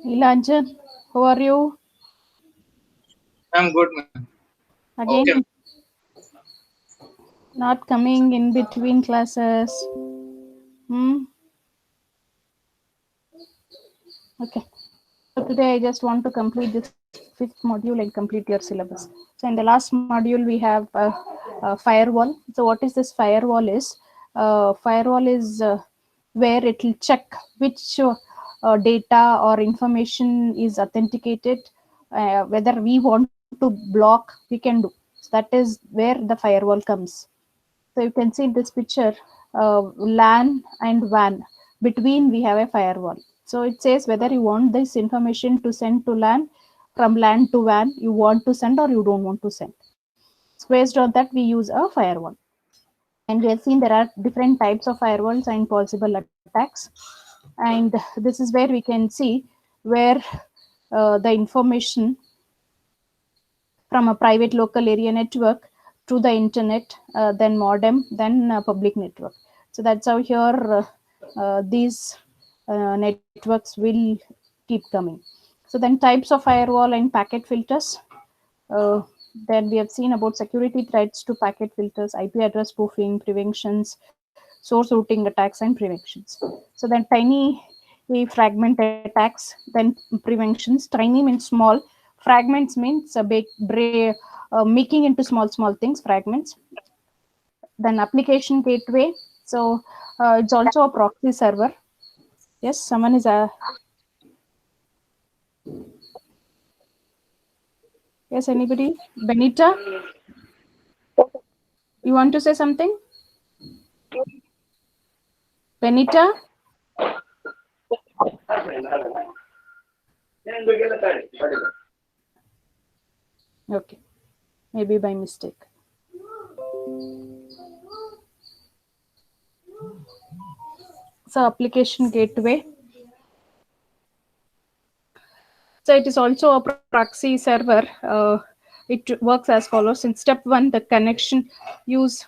Nilanjan, how are you? I'm good, man. Again, Okay. not coming in between classes. Hmm? Okay. So today I just want to complete this fifth module and complete your syllabus. So in the last module we have firewall. So what is this firewall is? Firewall is where it will check which data or information is authenticated, whether we want to block, we can do. So that is where the firewall comes. So you can see in this picture, LAN and WAN. Between we have a firewall. So it says whether you want this information to send to LAN, from LAN to WAN, you want to send or you don't want to send. So based on that, we use a firewall. And we have seen there are different types of firewalls and possible attacks. And this is where we can see where the information from a private local area network to the internet, then modem, then public network. So that's how here these networks will keep coming. So then types of firewall and packet filters. Uh, then we have seen about security threats to packet filters, IP address spoofing, preventions, source routing attacks, and preventions. So then tiny fragment attacks, then preventions. Tiny means small, fragments means making into small things, fragments. Then application gateway. So it's also a proxy server. Yes, someone is a yes. Anybody? Benita, you want to say something? Benita. Okay, maybe by mistake. So application gateway. So it is also a proxy server. It works as follows. In step one, the connection use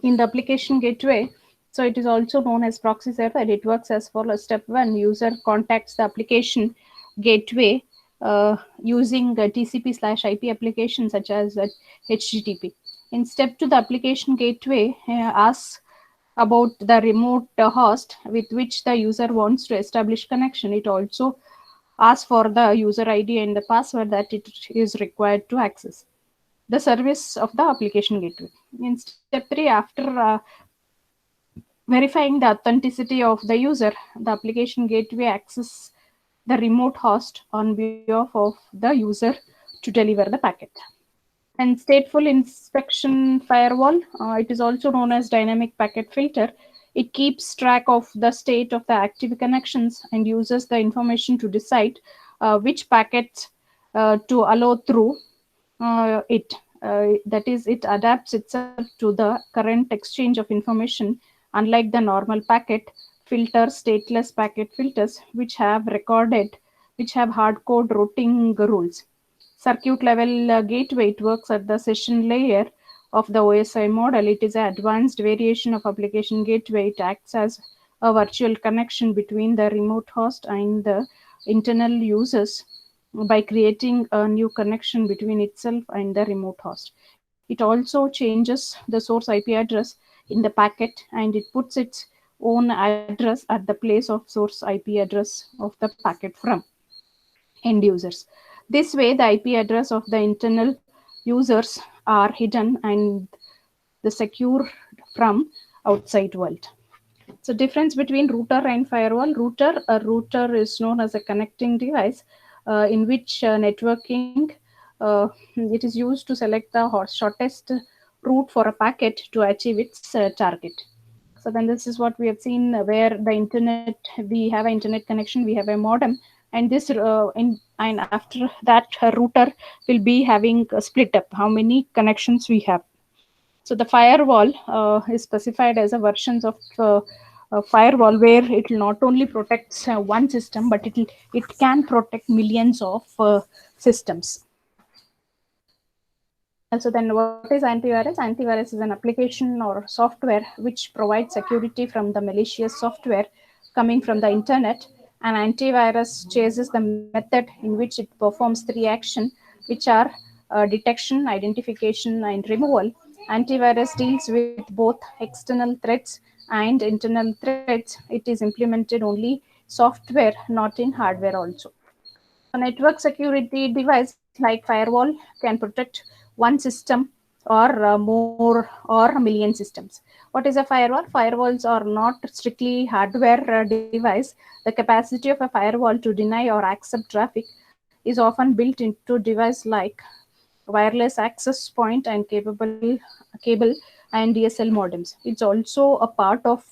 in the application gateway. So it is also known as proxy server. It works as follows. Step one, user contacts the application gateway using TCP/IP application such as HTTP. In step two, the application gateway asks about the remote host with which the user wants to establish connection. It also asks for the user ID and the password that it is required to access the service of the application gateway. In step 3, after verifying the authenticity of the user, the application gateway accesses the remote host on behalf of the user to deliver the packet. And stateful inspection firewall, it is also known as dynamic packet filter. It keeps track of the state of the active connections and uses the information to decide which packets to allow through it. That is, it adapts itself to the current exchange of information, unlike the normal packet filter, stateless packet filters, which have hard code routing rules. Circuit level gateway, it works at the session layer of the OSI model. It is an advanced variation of application gateway. It acts as a virtual connection between the remote host and the internal users by creating a new connection between itself and the remote host. It also changes the source IP address in the packet and it puts its own address at the place of source IP address of the packet from end users. This way, the IP address of the internal users are hidden and the secure from outside world. So difference between router and firewall. A router is known as a connecting device in which networking it is used to select the shortest route for a packet to achieve its target. So then this is what we have seen where the internet, we have an internet connection, we have a modem, and this and after that router will be having split up how many connections we have. So the firewall is specified as a versions of firewall where it will not only protects one system, but it can protect millions of systems. So then what is antivirus? Antivirus is an application or software which provides security from the malicious software coming from the internet. An antivirus chases the method in which it performs three actions, which are detection, identification, and removal. Antivirus deals with both external threats and internal threats. It is implemented only software, not in hardware also. A network security device like firewall can protect one system or more or a million systems. What is a firewall? Firewalls are not strictly hardware device. The capacity of a firewall to deny or accept traffic is often built into device like wireless access point and cable and DSL modems. It's also a part of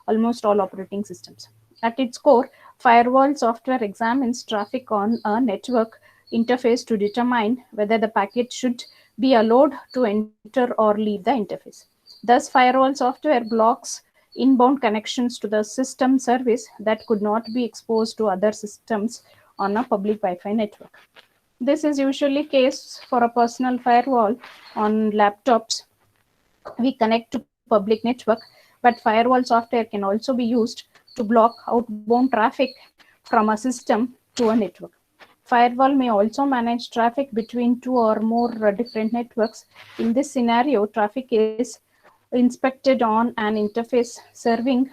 almost all operating systems. At its core, firewall software examines traffic on a network interface to determine whether the packet should be allowed to enter or leave the interface. Thus, firewall software blocks inbound connections to the system service that could not be exposed to other systems on a public Wi-Fi network. This is usually case for a personal firewall on laptops. We connect to public network, but firewall software can also be used to block outbound traffic from a system to a network. Firewall may also manage traffic between two or more different networks. In this scenario, traffic is inspected on an interface serving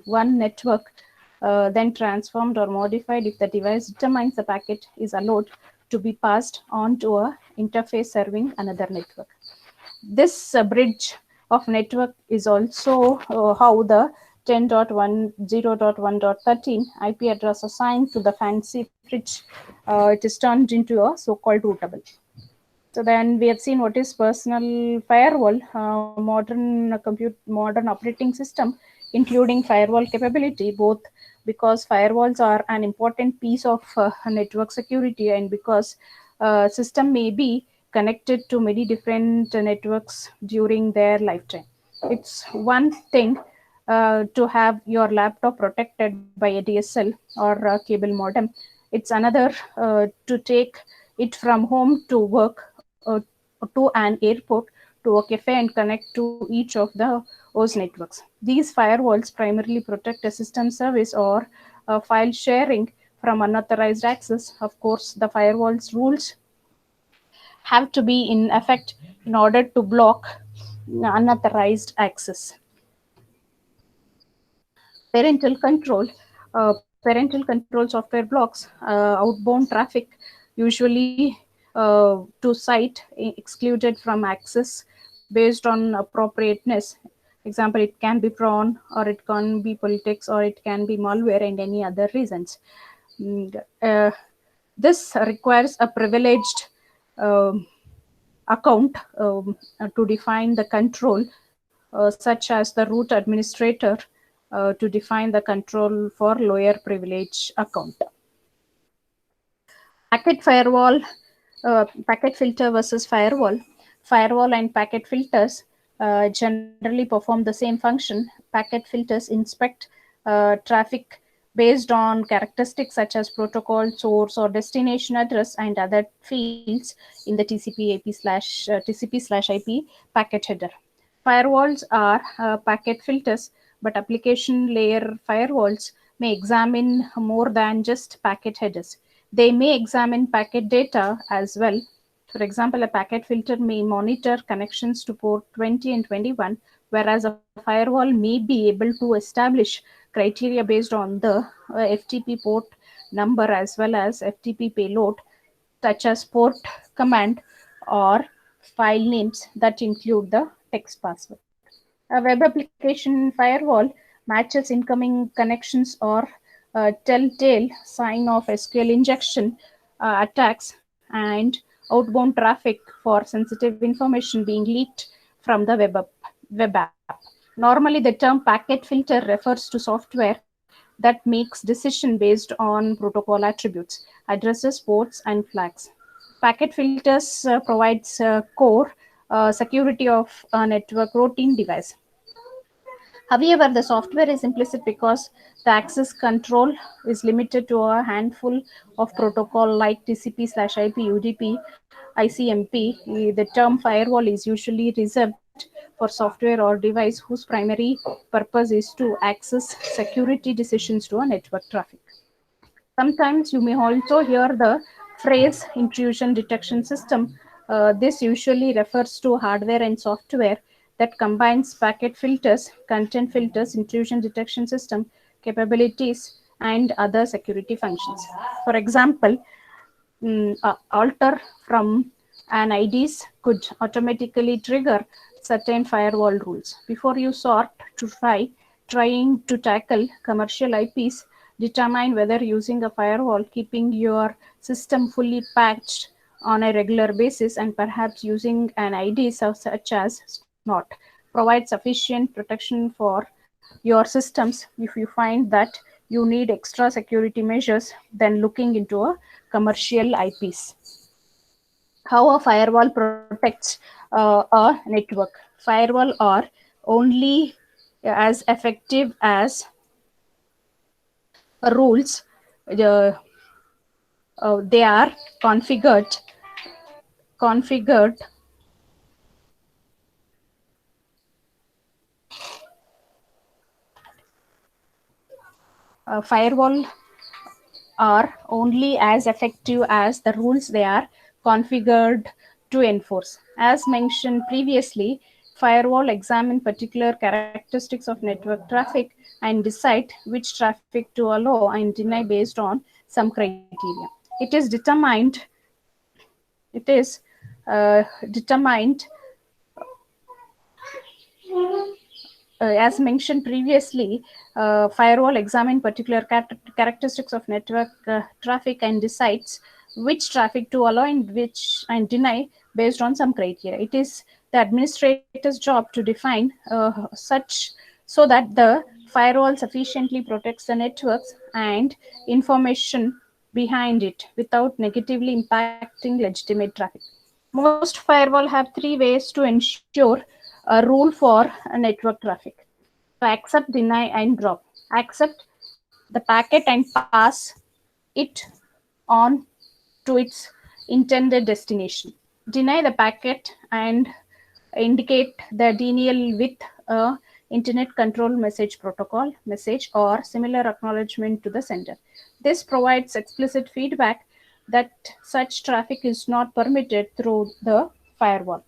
one network, then transformed or modified if the device determines the packet is allowed to be passed on to a interface serving another network. This bridge of network is also how the 10.10.1.13 IP address assigned to the fancy fridge, it is turned into a so-called routable. So then we have seen what is personal firewall, modern operating system, including firewall capability, both because firewalls are an important piece of network security and because system may be connected to many different networks during their lifetime. It's one thing to have your laptop protected by a DSL or a cable modem. It's another to take it from home to work, to an airport, to a cafe, and connect to each of the those networks. These firewalls primarily protect a system service or file sharing from unauthorized access. Of course, the firewall's rules have to be in effect in order to block unauthorized access. Parental control. Parental control software blocks outbound traffic, usually to site excluded from access based on appropriateness. Example, it can be prawn, or it can be politics, or it can be malware, and any other reasons. This requires a privileged account to define the control, such as the root administrator to define the control for lower privilege account. Packet firewall, packet filter versus firewall. Firewall and packet filters generally perform the same function. Packet filters inspect traffic based on characteristics such as protocol, source, or destination address and other fields in the TCP/IP packet header. Firewalls are packet filters, but application layer firewalls may examine more than just packet headers. They may examine packet data as well. For example, a packet filter may monitor connections to port 20 and 21, whereas a firewall may be able to establish criteria based on the FTP port number as well as FTP payload, such as port command or file names that include the text password. A web application firewall matches incoming connections or telltale sign of SQL injection attacks and outbound traffic for sensitive information being leaked from the web app. Normally, the term packet filter refers to software that makes decision based on protocol attributes, addresses, ports, and flags. Packet filters provides core security of a network routing device. However, the software is implicit because the access control is limited to a handful of protocol like TCP/IP, UDP, ICMP. The term firewall is usually reserved for software or device whose primary purpose is to access security decisions to a network traffic. Sometimes you may also hear the phrase intrusion detection system. This usually refers to hardware and software that combines packet filters, content filters, intrusion detection system capabilities, and other security functions. For example, alter from an IDs could automatically trigger certain firewall rules. Before you sort to trying to tackle commercial IPs, determine whether using a firewall, keeping your system fully patched on a regular basis, and perhaps using an ID such as SNOT provides sufficient protection for your systems. If you find that you need extra security measures, then looking into a commercial IPs. How a firewall protects a network. Firewall are only as effective as rules they are configured firewall are only as effective as the rules they are configured to enforce. As mentioned previously, firewall examine particular characteristics of network traffic and decide which traffic to allow and deny based on some criteria. It is determined. It is determined as mentioned previously, firewall examine particular characteristics of network traffic and decides which traffic to allow and which and deny based on some criteria. It is the administrator's job to define such so that the firewall sufficiently protects the networks and information behind it without negatively impacting legitimate traffic. Most firewall have three ways to ensure a rule for a network traffic. So accept, deny, and drop. Accept the packet and pass it on to its intended destination. Deny the packet and indicate the denial with a internet control message protocol message or similar acknowledgement to the sender. This provides explicit feedback that such traffic is not permitted through the firewall.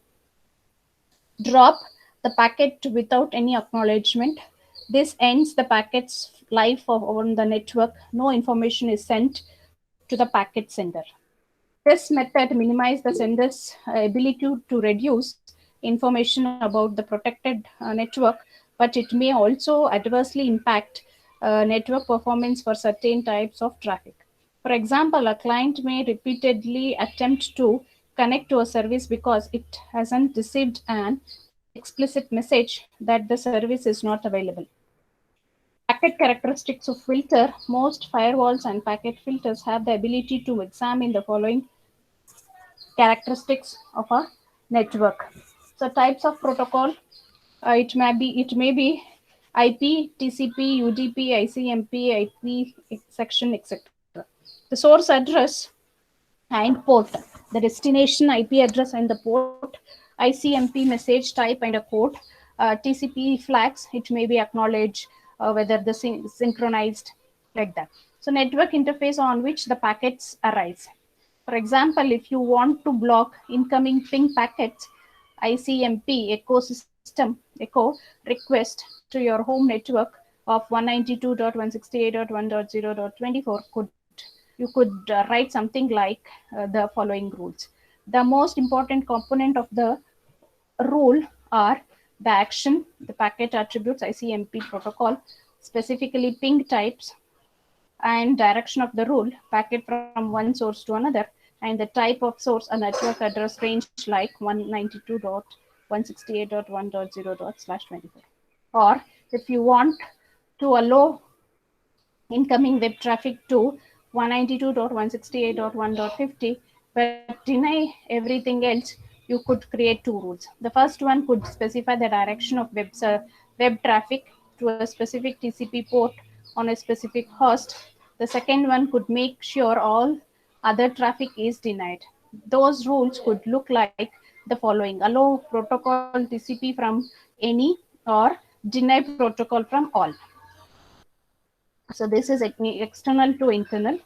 Drop the packet without any acknowledgement. This ends the packet's life on the network. No information is sent to the packet sender. This method minimizes the sender's ability to reduce information about the protected network, but it may also adversely impact network performance for certain types of traffic. For example, a client may repeatedly attempt to connect to a service because it hasn't received an explicit message that the service is not available. Packet characteristics of filter. Most firewalls and packet filters have the ability to examine the following characteristics of a network. So types of protocol, it may be IP, TCP, UDP, ICMP, IP section, etc. The source address and port, the destination IP address and the port, ICMP message type and a code, TCP flags, it may be acknowledged, whether the synchronized, like that. So network interface on which the packets arise. For example, if you want to block incoming ping packets, ICMP echo request to your home network of 192.168.1.0.24 you could write something like the following rules. The most important component of the rule are the action, the packet attributes, ICMP protocol, specifically ping types, and direction of the rule, packet from one source to another, and the type of source, a network address range like 192.168.1.0/24. Or if you want to allow incoming web traffic to 192.168.1.50, but deny everything else, you could create two rules. The first one could specify the direction of web traffic to a specific TCP port on a specific host. The second one could make sure all other traffic is denied. Those rules could look like the following: allow protocol TCP from any, or deny protocol from all. So this is external to internal.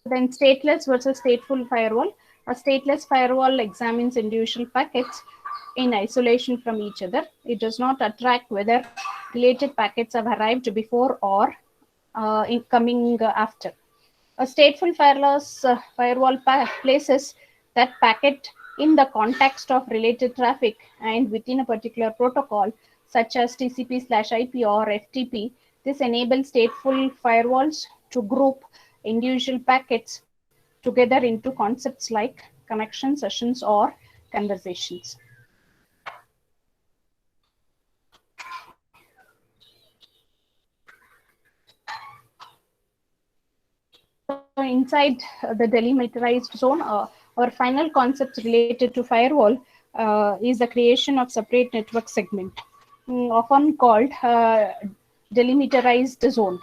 Then stateless versus stateful firewall. A stateless firewall examines individual packets in isolation from each other. It does not track whether related packets have arrived before or coming after. A stateful firewall places that packet in the context of related traffic and within a particular protocol, such as TCP/IP or FTP. This enables stateful firewalls to group individual packets together into concepts like connection, sessions, or conversations. So inside the delimitarized zone, our final concept related to firewall is the creation of separate network segment, often called delimitarized zone.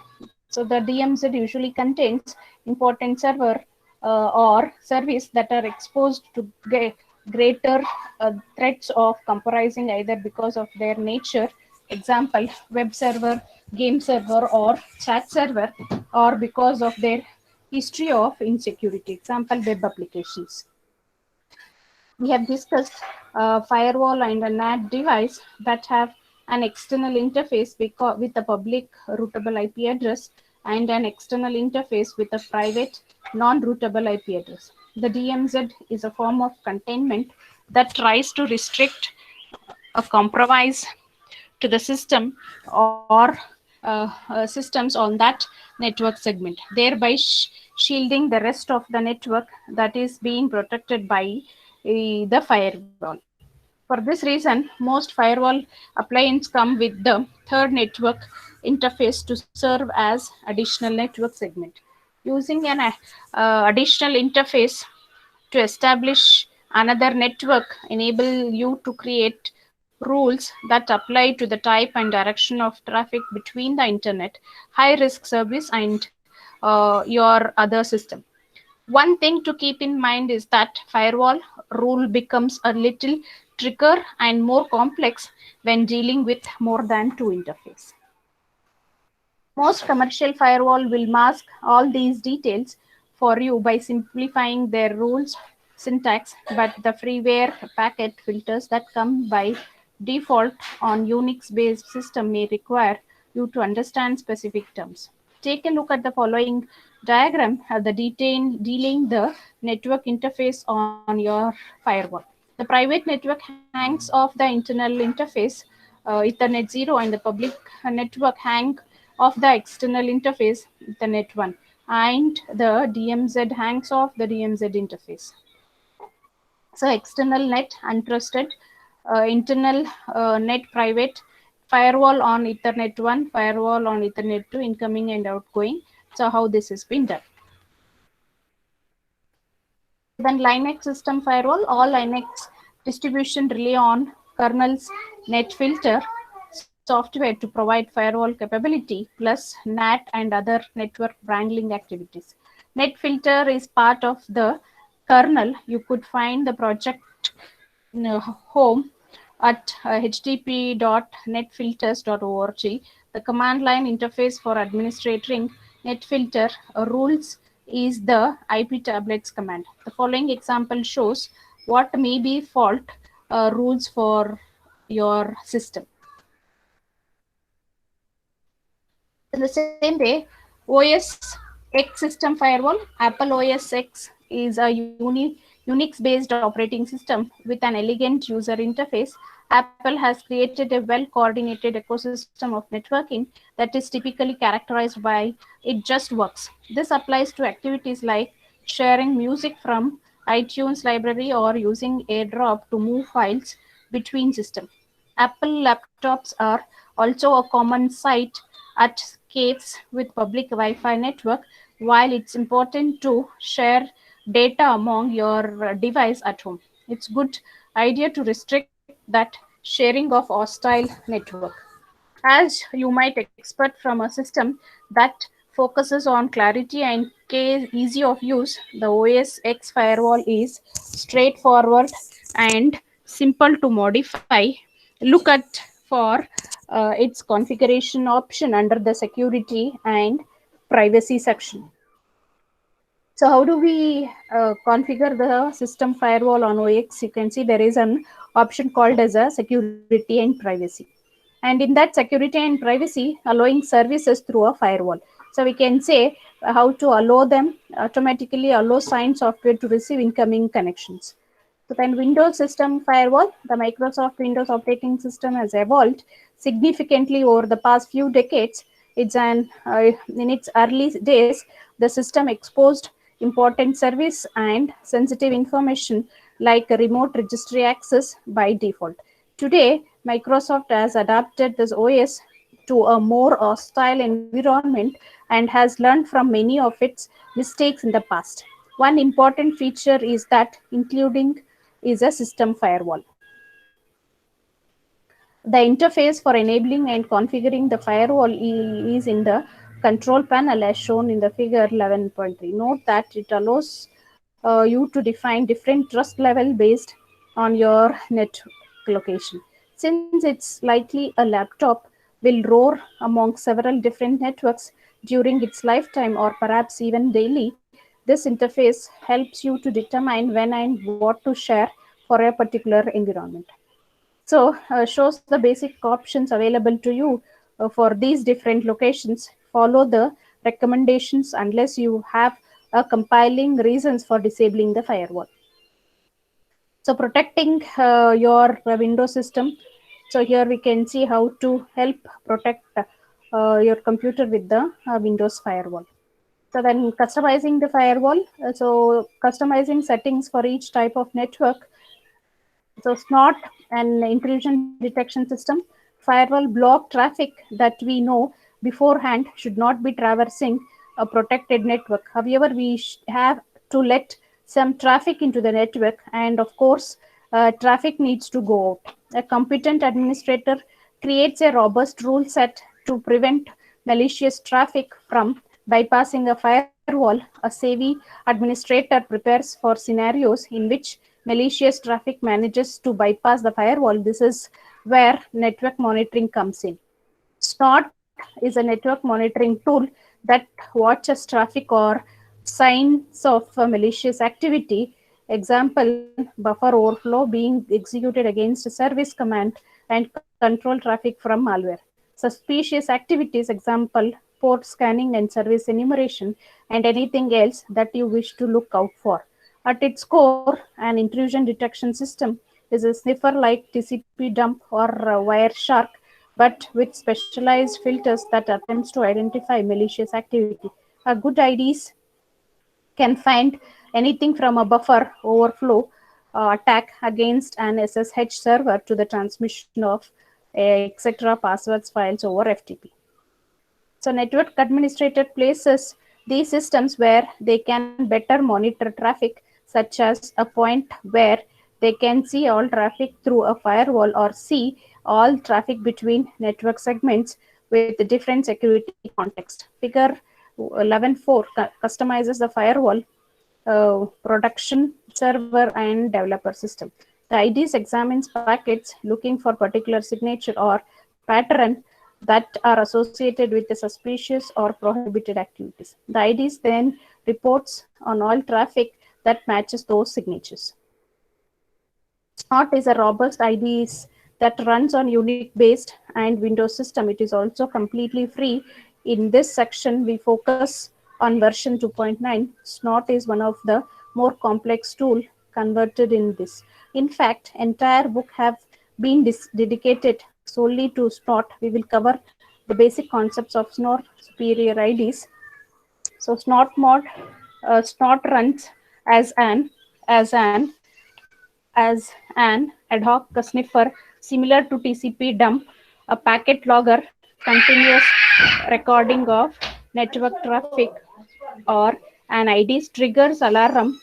So the DMZ usually contains important server or service that are exposed to greater threats of compromising, either because of their nature, example web server, game server, or chat server, or because of their history of insecurity, example web applications. We have discussed firewall and a NAT device that have an external interface with a public routable IP address and an external interface with a private non-routable IP address. The DMZ is a form of containment that tries to restrict a compromise to the system or systems on that network segment, thereby shielding the rest of the network that is being protected by the firewall. For this reason, most firewall appliances come with the third network interface to serve as additional network segment. Using an additional interface to establish another network enable you to create rules that apply to the type and direction of traffic between the internet, high risk service, and your other system. One thing to keep in mind is that firewall rule becomes a little trickier and more complex when dealing with more than two interfaces. Most commercial firewall will mask all these details for you by simplifying their rules syntax, but the freeware packet filters that come by default on Unix-based system may require you to understand specific terms. Take a look at the following diagram at the dealing the network interface on your firewall. The private network hangs off the internal interface, Ethernet 0, and the public network hang of the external interface, Ethernet 1, and the DMZ hangs off the DMZ interface. So external net untrusted, internal net private, firewall on Ethernet 1, firewall on Ethernet 2, incoming and outgoing. So how this has been done. Then Linux system firewall, all Linux distribution rely on kernel's net filter software to provide firewall capability plus NAT and other network wrangling activities. Net filter is part of the kernel. You could find the project home at http.netfilters.org. The command line interface for administrating netfilter rules is the IP tablets command. The following example shows what may be fault rules for your system. In the same way, OS X system firewall, Apple OS X is a Unix-based operating system with an elegant user interface. Apple has created a well-coordinated ecosystem of networking that is typically characterized by it just works. This applies to activities like sharing music from iTunes library or using AirDrop to move files between systems. Apple laptops are also a common sight at caves with public Wi-Fi network, while it's important to share data among your device at home. It's good idea to restrict that sharing of hostile network. As you might expect from a system that focuses on clarity and easy of use, the OS X firewall is straightforward and simple to modify. Look at for its configuration option under the security and privacy section. So how do we configure the system firewall on OX? You can see there is an option called as a security and privacy. And in that security and privacy, allowing services through a firewall. So we can say how to allow them automatically allow sign software to receive incoming connections. So then Windows system firewall, the Microsoft Windows operating system has evolved significantly over the past few decades. It's in its early days, the system exposed important service and sensitive information like remote registry access by default. Today, Microsoft has adapted this OS to a more hostile environment and has learned from many of its mistakes in the past. One important feature is that including is a system firewall. The interface for enabling and configuring the firewall is in the control panel as shown in the figure 11.3. Note that it allows you to define different trust level based on your net location. Since it's likely a laptop will roar among several different networks during its lifetime or perhaps even daily, this interface helps you to determine when and what to share for a particular environment. So shows the basic options available to you for these different locations. Follow the recommendations unless you have a compiling reasons for disabling the firewall. So protecting your Windows system. So here we can see how to help protect your computer with the Windows firewall. So then customizing the firewall. So customizing settings for each type of network. So SNOT, an intrusion detection system, firewall block traffic that we know beforehand should not be traversing a protected network. However, we have to let some traffic into the network, and of course, traffic needs to go out. A competent administrator creates a robust rule set to prevent malicious traffic from bypassing a firewall. A savvy administrator prepares for scenarios in which malicious traffic manages to bypass the firewall. This is where network monitoring comes in. SNOT is a network monitoring tool that watches traffic or signs of malicious activity. Example, buffer overflow being executed against a service command and control traffic from malware. Suspicious activities, example, port scanning and service enumeration, and anything else that you wish to look out for. At its core, an intrusion detection system is a sniffer like TCP dump or Wireshark, but with specialized filters that attempts to identify malicious activity. A good IDs can find anything from a buffer overflow attack against an SSH server to the transmission of etc. passwords files over FTP. So network administrator places these systems where they can better monitor traffic, such as a point where they can see all traffic through a firewall or see all traffic between network segments with different security context. Figure 11.4 customizes the firewall production server and developer system. The IDs examines packets looking for particular signature or pattern that are associated with the suspicious or prohibited activities. The IDs then reports on all traffic that matches those signatures. SNOT is a robust IDE that runs on Unix-based and Windows system. It is also completely free. In this section, we focus on version 2.9. SNOT is one of the more complex tool converted in this. In fact, entire book have been dedicated solely to SNOT. We will cover the basic concepts of SNOT superior IDs. So SNOT runs as an ad hoc sniffer similar to TCP dump, a packet logger, continuous recording of network traffic, or an ID triggers alarm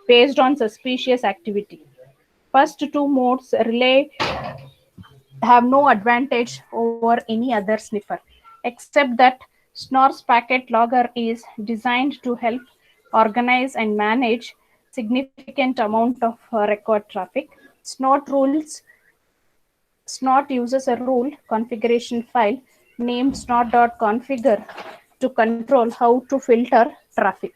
based on suspicious activity. First two modes relay have no advantage over any other sniffer, except that Snor's packet logger is designed to help organize and manage significant amount of record traffic. Snort uses a rule configuration file named snort.configure to control how to filter traffic.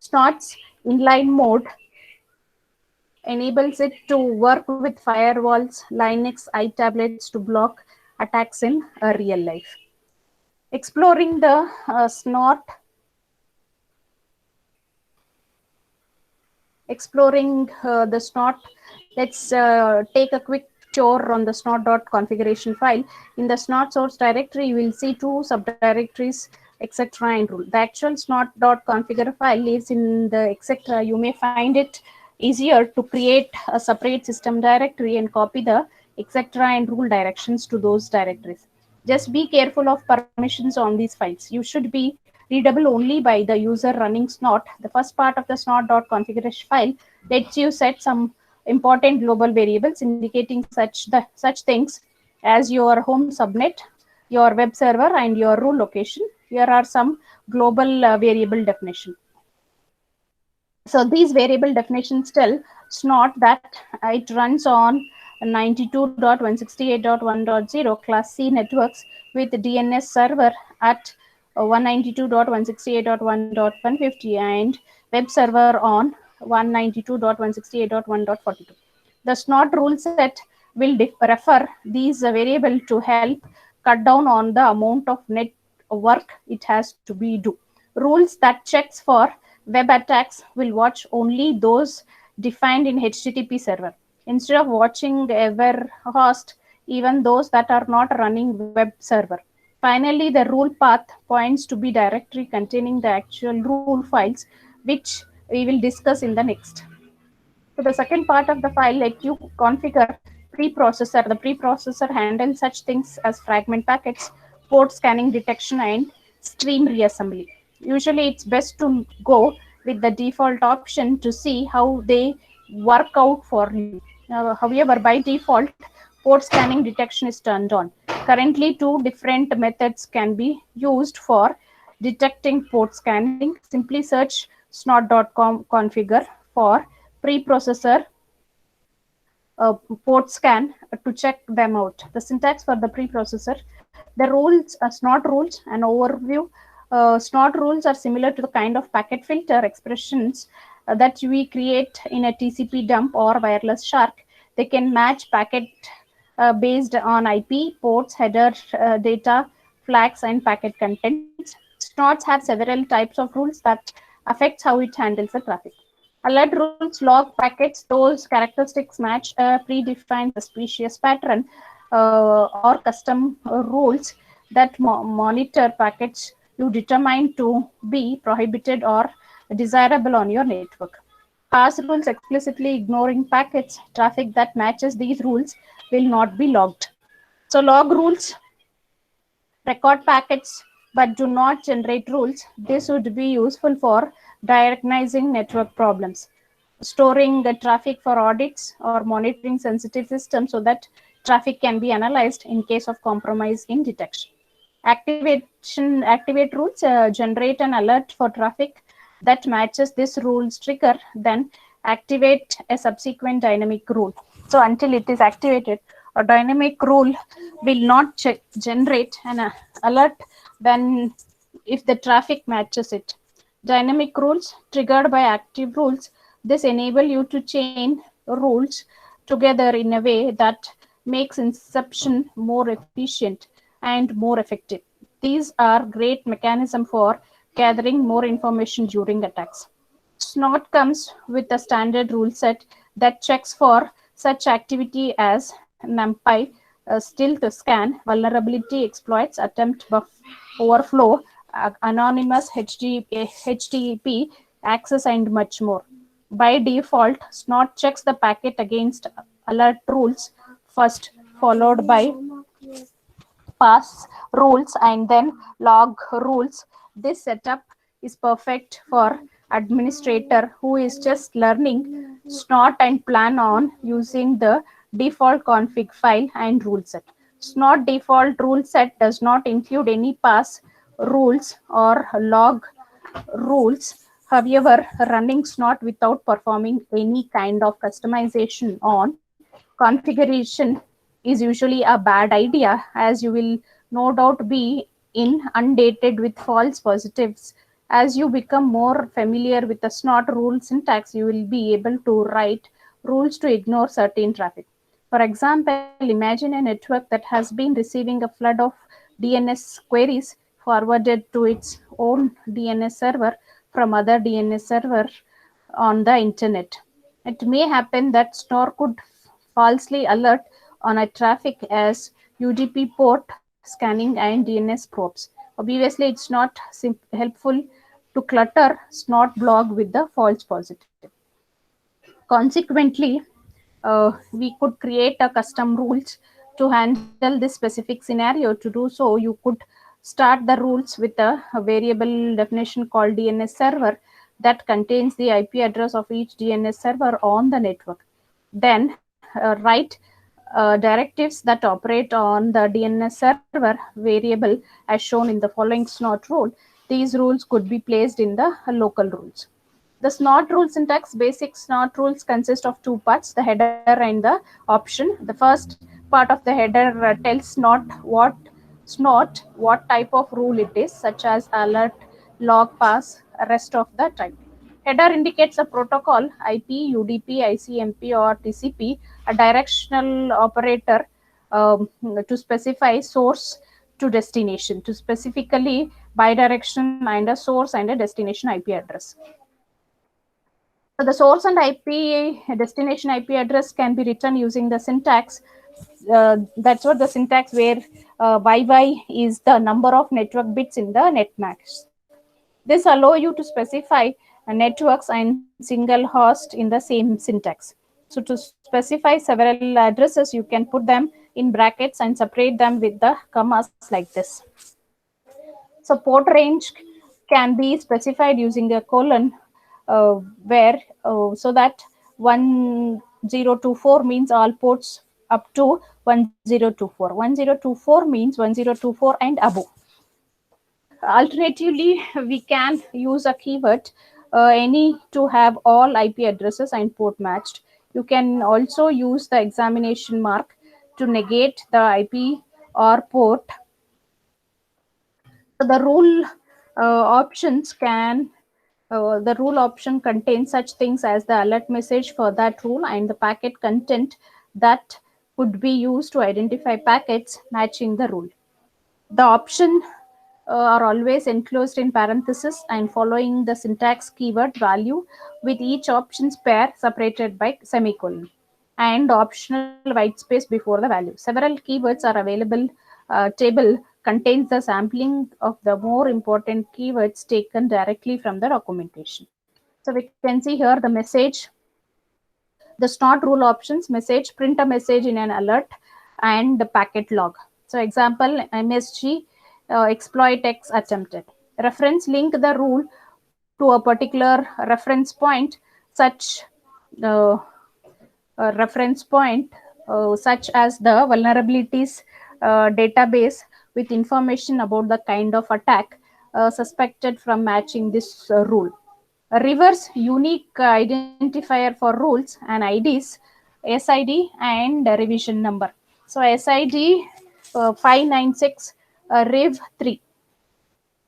Snort's inline mode enables it to work with firewalls, Linux, iTablets to block attacks in real life. Exploring the Snort let's take a quick tour on the snort.configuration file. In the snort source directory, you will see two subdirectories, etc. and rule. The actual snort.configure file lives in the etc. You may find it easier to create a separate system directory and copy the etc. and rule directions to those directories. Just be careful of permissions on these files. You should be readable only by the user running Snort. The first part of the snort.configuration file lets you set some important global variables indicating such things as your home subnet, your web server, and your rule location. Here are some global variable definition. So these variable definitions tell Snort that it runs on 92.168.1.0 class C networks with DNS server at 192.168.1.150 and web server on 192.168.1.42. The Snort rule set will refer these variable to help cut down on the amount of net work it has to be do. Rules that checks for web attacks will watch only those defined in HTTP server. Instead of watching ever host, even those that are not running web server. Finally, the rule path points to be directory containing the actual rule files, which we will discuss in the next. So the second part of the file let you configure preprocessor. The preprocessor handles such things as fragment packets, port scanning detection, and stream reassembly. Usually it's best to go with the default option to see how they work out for you. However, by default, port scanning detection is turned on. Currently, two different methods can be used for detecting port scanning. Simply search snort.com configure for preprocessor port scan to check them out. The syntax for the preprocessor, the rules, Snort rules, an overview. Snort rules are similar to the kind of packet filter expressions that we create in a TCP dump or wireless shark. They can match packet based on IP, ports, header data, flags, and packet contents. Snorts have several types of rules that affects how it handles the traffic. Alert rules log packets. Those characteristics match a predefined suspicious pattern or custom rules that monitor packets you determine to be prohibited or desirable on your network. Pass rules explicitly ignoring packets. Traffic that matches these rules will not be logged. So log rules record packets but do not generate rules. This would be useful for diagnosing network problems, storing the traffic for audits, or monitoring sensitive systems so that traffic can be analyzed in case of compromise in detection. Activate rules generate an alert for traffic that matches this rule's trigger, then activate a subsequent dynamic rule. So until it is activated, a dynamic rule will not generate an alert when if the traffic matches it. Dynamic rules triggered by active rules. This enable you to chain rules together in a way that makes inception more efficient and more effective. These are great mechanism for gathering more information during attacks. Snort comes with a standard rule set that checks for such activity as NumPy, stealth scan, vulnerability exploits, attempt buff overflow, anonymous HTTP access, and much more. By default, Snort checks the packet against alert rules first, followed by pass rules and then log rules. This setup is perfect for administrator who is just learning snort and plan on using the default config file and rule set. Snort default rule set does not include any pass rules or log rules. However, running Snort without performing any kind of customization on configuration is usually a bad idea, as you will no doubt be inundated with false positives. As you become more familiar with the Snort rule syntax, you will be able to write rules to ignore certain traffic. For example, imagine a network that has been receiving a flood of DNS queries forwarded to its own DNS server from other DNS server on the internet. It may happen that Snort could falsely alert on a traffic as UDP port scanning and DNS probes. Obviously, it's not helpful to clutter Snort blog with the false positive. Consequently, we could create a custom rules to handle this specific scenario. To do so, you could start the rules with a variable definition called DNS server that contains the IP address of each DNS server on the network. Then write directives that operate on the DNS server variable as shown in the following Snort rule. These rules could be placed in the local rules. The Snort rule syntax, basic Snort rules consist of two parts, the header and the option. The first part of the header tells Snort what type of rule it is, such as alert, log, pass, rest of the type. Header indicates a protocol, IP, UDP, ICMP, or TCP, a directional operator to specify source to destination, to specifically bidirection and a source and a destination IP address. So the source and IP destination IP address can be written using the syntax. That's what the syntax where YY is the number of network bits in the net mask. This allow you to specify networks and single host in the same syntax. So to specify several addresses, you can put them in brackets and separate them with the commas like this. So port range can be specified using a colon where so that 1024 means all ports up to 1024. 1024 means 1024 and above. Alternatively, we can use a keyword any to have all IP addresses and port matched. You can also use the examination mark to negate the IP or port. The rule options can the rule option contains such things as the alert message for that rule and the packet content that could be used to identify packets matching the rule. The option are always enclosed in parentheses and following the syntax keyword value, with each options pair separated by semicolon and optional white space before the value. Several keywords are available. Table contains the sampling of the more important keywords taken directly from the documentation. So we can see here the message, the Snort rule options, message, print a message in an alert, and the packet log. So example, MSG exploit X attempted. Reference, link the rule to a particular reference point, such uh, reference point such as the vulnerabilities database with information about the kind of attack suspected from matching this rule. A reverse unique identifier for rules and IDs, SID and revision number. So SID 596 Rev 3.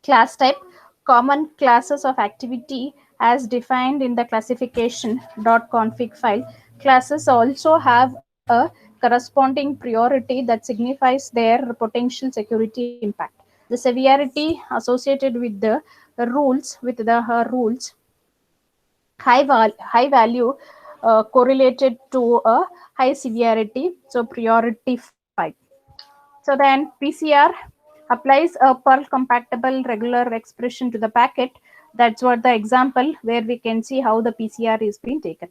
Class type, common classes of activity as defined in the classification.config file. Classes also have a corresponding priority that signifies their potential security impact. The severity associated with the rules high value correlated to a high severity, so priority 5. So then PCR applies a Perl compatible regular expression to the packet. That's what the example where we can see how the PCR is being taken.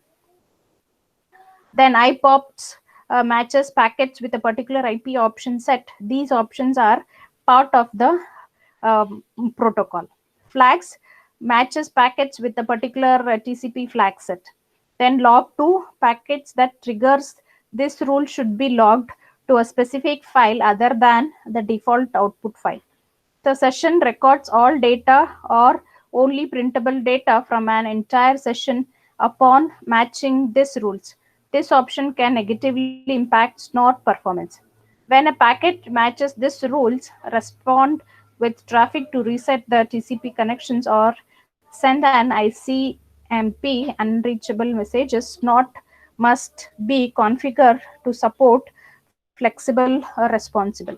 Then IPOPs matches packets with a particular IP option set. These options are part of the protocol. Flags matches packets with a particular TCP flag set. Then log to packets that triggers this rule should be logged to a specific file other than the default output file. The session records all data or only printable data from an entire session upon matching these rules. This option can negatively impact SNOT performance. When a packet matches these rules, respond with traffic to reset the TCP connections or send an ICMP unreachable messages. SNOT must be configured to support flexible or responsible.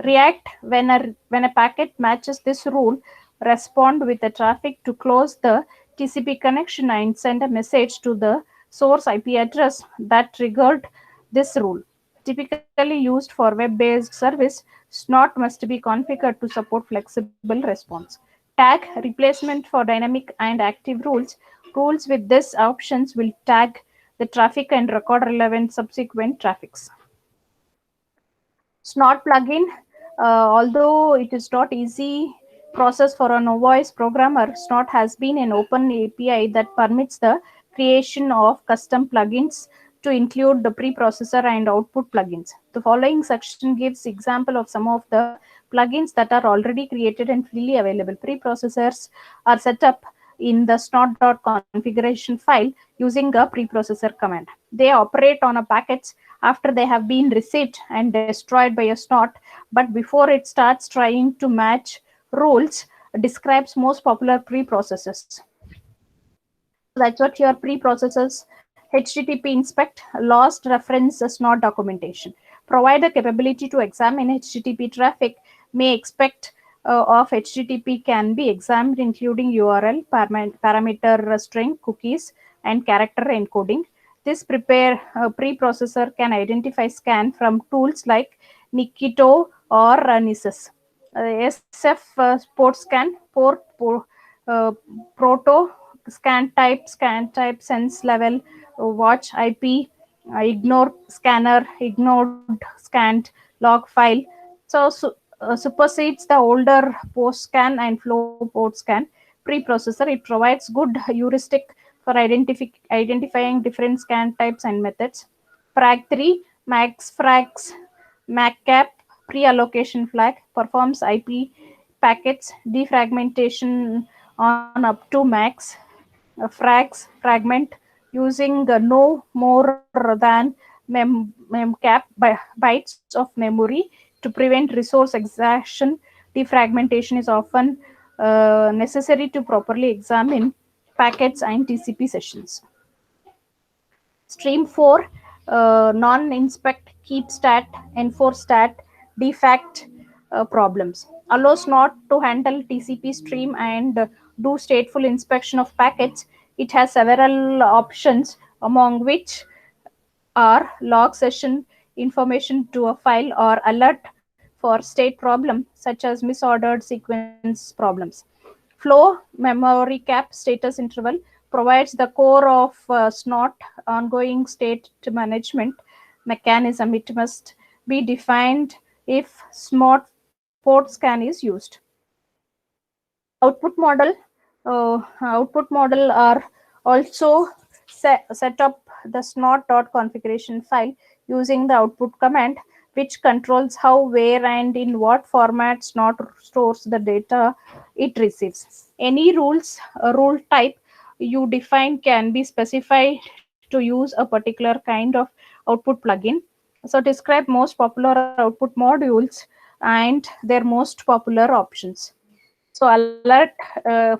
React when a packet matches this rule, respond with the traffic to close the TCP connection and send a message to the source IP address that triggered this rule. Typically used for web-based service, SNOT must be configured to support flexible response. Tag replacement for dynamic and active rules. Rules with these options will tag the traffic and record relevant subsequent traffics. Snort plugin, although it is not easy process for a novice programmer, Snort has been an open API that permits the creation of custom plugins to include the preprocessor and output plugins. The following section gives example of some of the plugins that are already created and freely available. Preprocessors are set up in the snort.configuration file using a preprocessor command. They operate on a packets after they have been received and destroyed by a snort, but before it starts trying to match rules, describes most popular preprocessors. So that's what your preprocessors. HTTP inspect lost reference snort documentation. Provide the capability to examine HTTP traffic may expect of HTTP can be examined, including URL, parameter string, cookies, and character encoding. This preprocessor can identify scan from tools like Nikito or Nisys. SF port scan, proto scan type, sense level, watch IP, ignore scanner, ignored scanned log file. So, supersedes the older post scan and flow port scan preprocessor. It provides good heuristic for identifying different scan types and methods. Frag3, MaxFrags, MacCap, pre-allocation flag performs IP packets defragmentation on up to max fragment using no more than memcap bytes of memory to prevent resource exhaustion. Defragmentation is often necessary to properly examine packets and TCP sessions. Stream 4, non-inspect, keep stat, enforce stat, defact problems. Allows not to handle TCP stream and do stateful inspection of packets. It has several options, among which are log session information to a file or alert for state problem such as misordered sequence problems. Flow memory cap status interval provides the core of SNOT ongoing state management mechanism. It must be defined if SNOT port scan is used. Output model are also set up the snort.configuration file using the output command, which controls how, where, and in what format snort stores the data it receives. Any rule type you define can be specified to use a particular kind of output plugin. So describe most popular output modules and their most popular options. So alert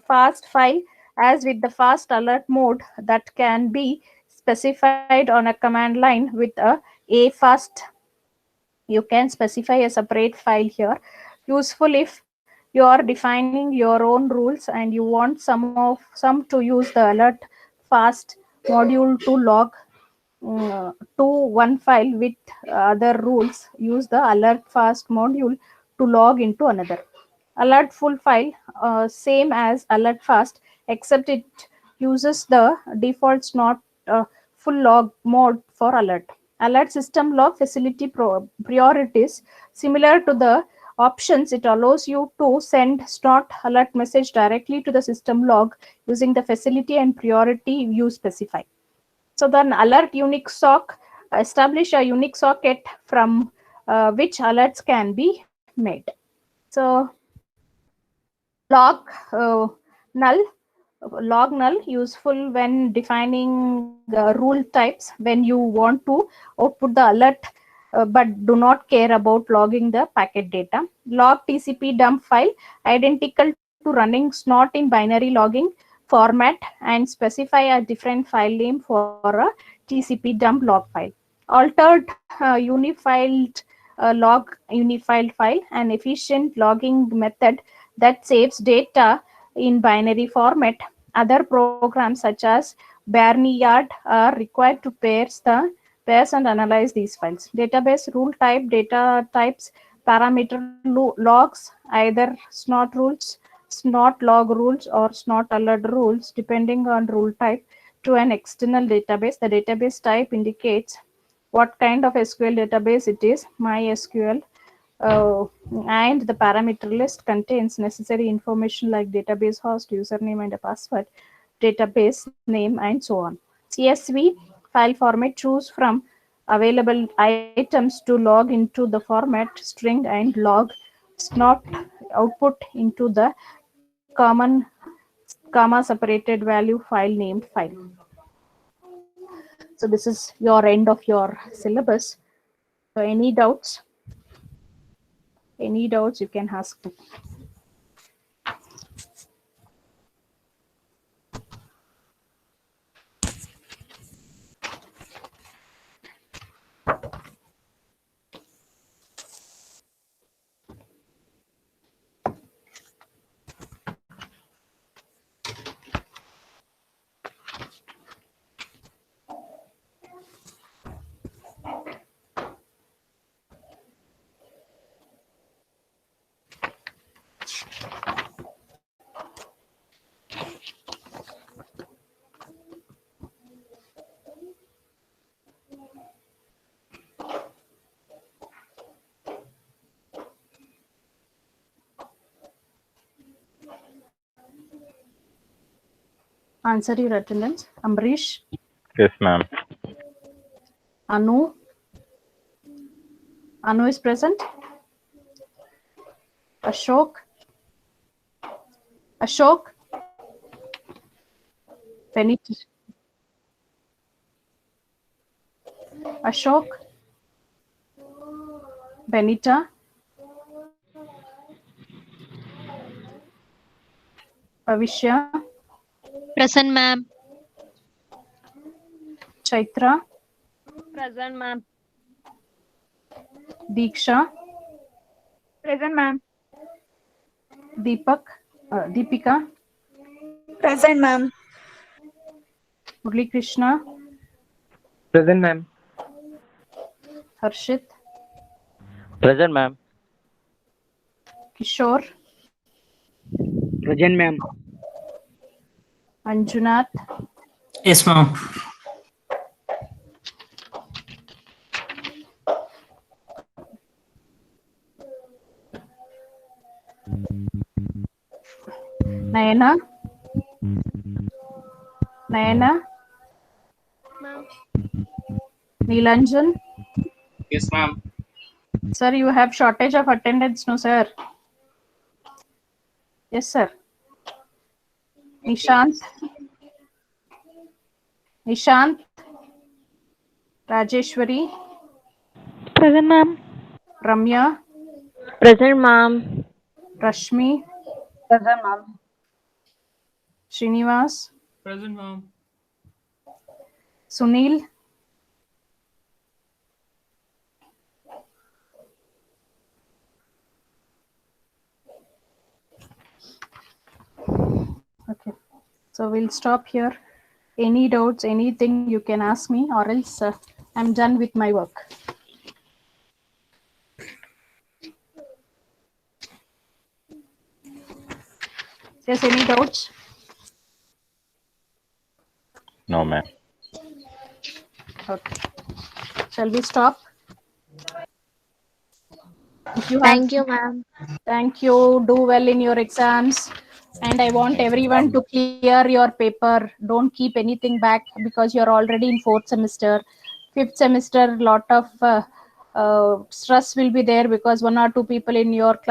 fast file, as with the fast alert mode that can be specified on a command line with a fast. You can specify a separate file here. Useful if you are defining your own rules and you want some to use the alert fast module to log to one file with other rules. Use the alert fast module to log into another. Alert full file, same as alert fast, except it uses the default snort full log mode for alert. Alert system log facility priorities. Similar to the options, it allows you to send snort alert message directly to the system log using the facility and priority you specify. So then alert Unix sock, establish a Unix socket from which alerts can be made. So log null, log null useful when defining rule types when you want to output the alert but do not care about logging the packet data. Log TCP dump file identical to running snort in binary logging format and specify a different file name for a TCP dump log file. Altered unified log unified file, an efficient logging method that saves data in binary format. Other programs such as Barnyard are required to parse and analyze these files. Database rule type, data types, parameter logs, either snort rules, snort log rules, or snort alert rules, depending on rule type to an external database. The database type indicates what kind of SQL database it is, MySQL, and the parameter list contains necessary information like database host, username and a password, database name, and so on. CSV file format, choose from available items to log into the format string and log snort output into the common comma separated value file named file. So this is your end of your syllabus. So any doubts? Any doubts you can ask me. Answer your attendance. Amrish, Yes, ma'am. Anu. Anu is present. Ashok. Ashok. Benita. Ashok. Benita. Avishya. Present, ma'am. Chaitra. Present, ma'am. Diksha. Present, ma'am. Deepak. Deepika. Present, ma'am. Murli Krishna. Present, ma'am. Harshit. Present, ma'am. Kishore. Present, ma'am. Anjunath. Yes, ma'am. Nayana. Nayana. Ma'am. Nilanjan. Yes, ma'am. Sir, you have shortage of attendance, no, sir? Yes, sir. Nishant. Nishant. Rajeshwari. Present, ma'am. Ramya. Present, ma'am. Rashmi. Present, ma'am. Srinivas. Present, ma'am. Sunil. Okay, so we'll stop here. Any doubts, anything you can ask me, or else I'm done with my work. Yes, any doubts? No, ma'am. Okay. Shall we stop? If you have, Thank you, ma'am. thank you. Do well in your exams. And I want everyone to clear your paper. Don't keep anything back because you're already in fourth semester. Fifth semester, lot of stress will be there because one or two people in your class